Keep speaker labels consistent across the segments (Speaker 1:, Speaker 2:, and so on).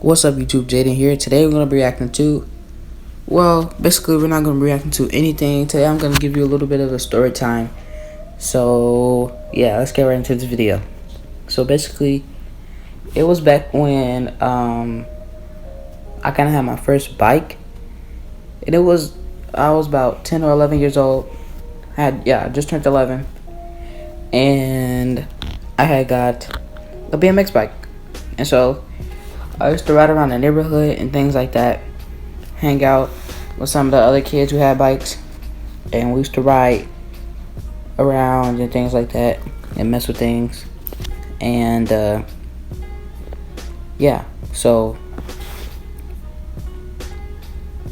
Speaker 1: What's up, YouTube? Jaden here. Today we're going to be reacting to, basically we're not going to be reacting to anything. Today I'm going to give you a little bit of a story time. So, yeah, let's get right into this video. So, basically, it was back when I kind of had my first bike. And I was about 10 or 11 years old. I just turned 11. And I had got a BMX bike. And so I used to ride around the neighborhood and things like that, hang out with some of the other kids who had bikes, and we used to ride around and things like that and mess with things. And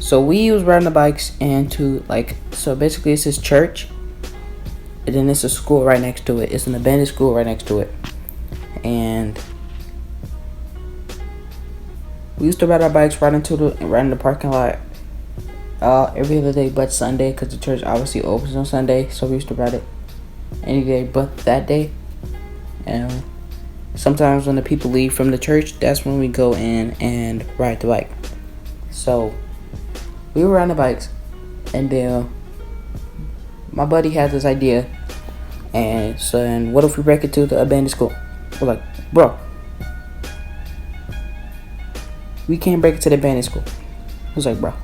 Speaker 1: so we was riding the bikes into, so basically it's this church, and then it's a school right next to it. It's an abandoned school right next to it. And we used to ride our bikes right in the parking lot every other day but Sunday, because the church obviously opens on Sunday. So we used to ride it any day but that day. And sometimes when the people leave from the church, that's when we go in and ride the bike. So we were riding the bikes, and then my buddy had this idea. And what if we break it to the abandoned school? We're like, bro, we can't break it to the abandoned school. I was like, bro,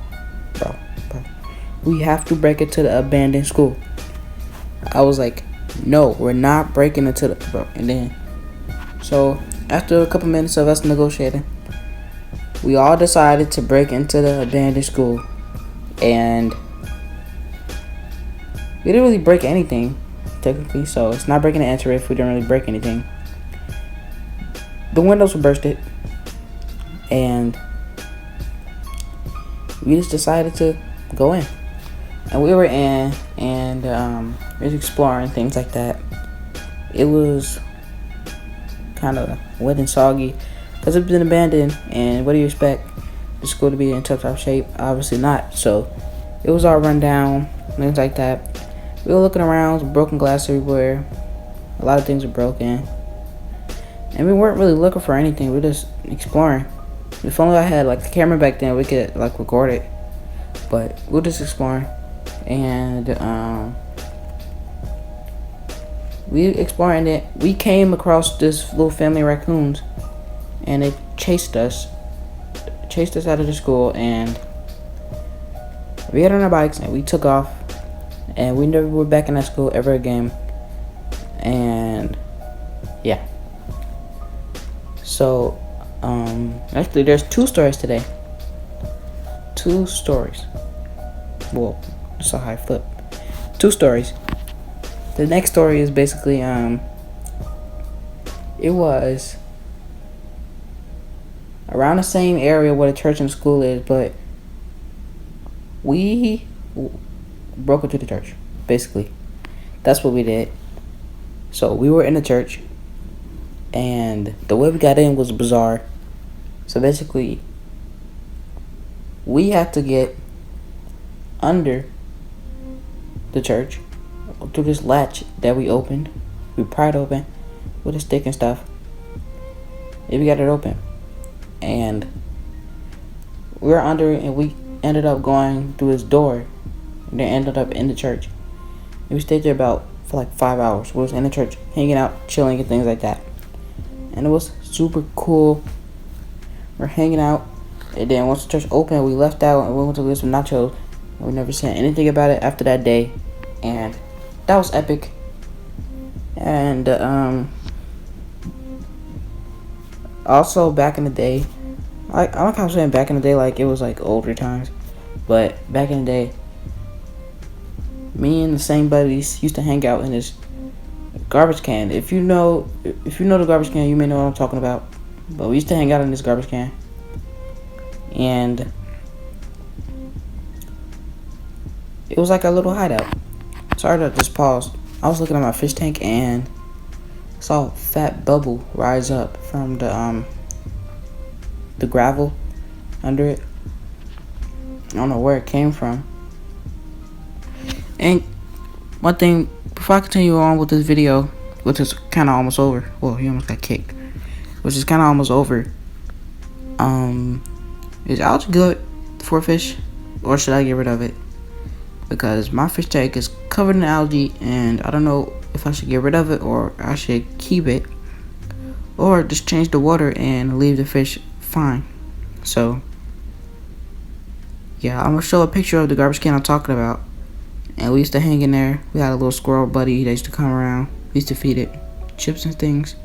Speaker 1: we have to break it to the abandoned school. I was like, no, we're not breaking it to the bro. And then, so after a couple minutes of us negotiating, we all decided to break into the abandoned school. And we didn't really break anything, technically, so it's not breaking and enter if we didn't really break anything. The windows were bursted, and we just decided to go in. And we were in, and we was exploring things like that. It was kind of wet and soggy because it's been abandoned, and what do you expect the school to be in tip-top shape? Obviously not. So it was all run down, things like that. We were looking around, broken glass everywhere. A lot of things were broken, and we weren't really looking for anything. We were just exploring. If only I had a camera back then, we could record it. But we were just exploring, and we exploring it. We came across this little family of raccoons, and they chased us out of the school, and we got on our bikes and we took off, and we never were back in that school ever again. And yeah, so actually there's two stories today. Well, that's a high flip. Two stories. The next story is basically it was around the same area where the church and school is, but we broke into the church. Basically, that's what we did. So we were in the church, and the way we got in was bizarre. So basically, we had to get under the church through this latch that we opened. We pried open with a stick and stuff. And we got it open, and we were under it, and we ended up going through this door, and then ended up in the church. And we stayed there for 5 hours. We was in the church, hanging out, chilling, and things like that. And it was super cool. We're hanging out, and then once the church opened, we left out and we went to get some nachos. And we never said anything about it after that day, and that was epic. And also back in the day, I like how I'm saying back in the day like it was older times, but back in the day, me and the same buddies used to hang out in this garbage can. If you know the garbage can, you may know what I'm talking about. But we used to hang out in this garbage can, and it was like a little hideout. Sorry to just pause. I was looking at my fish tank and saw a fat bubble rise up from the gravel under it. I don't know where it came from. And one thing, before I continue on with this video, which is kind of almost over. Well, he almost got kicked. Which is kind of almost over. Is algae good for a fish, or should I get rid of it? Because my fish tank is covered in algae, and I don't know if I should get rid of it or I should keep it, or just change the water and leave the fish fine. So yeah, I'm gonna show a picture of the garbage can I'm talking about. And we used to hang in there. We had a little squirrel buddy that used to come around. We used to feed it chips and things.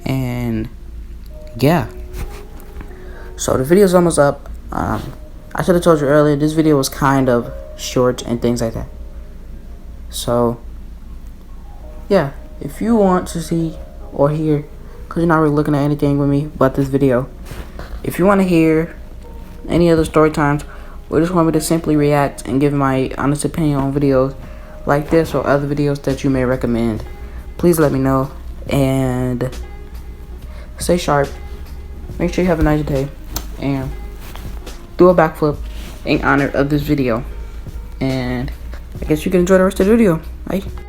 Speaker 1: And yeah, so the video's almost up. I should have told you earlier, this video was kind of short and things like that. So yeah, if you want to see or hear, because you're not really looking at anything with me but this video, if you want to hear any other story times, or just want me to simply react and give my honest opinion on videos like this or other videos that you may recommend, please let me know. And stay sharp, make sure you have a nice day, and do a backflip in honor of this video. And I guess you can enjoy the rest of the video. Bye.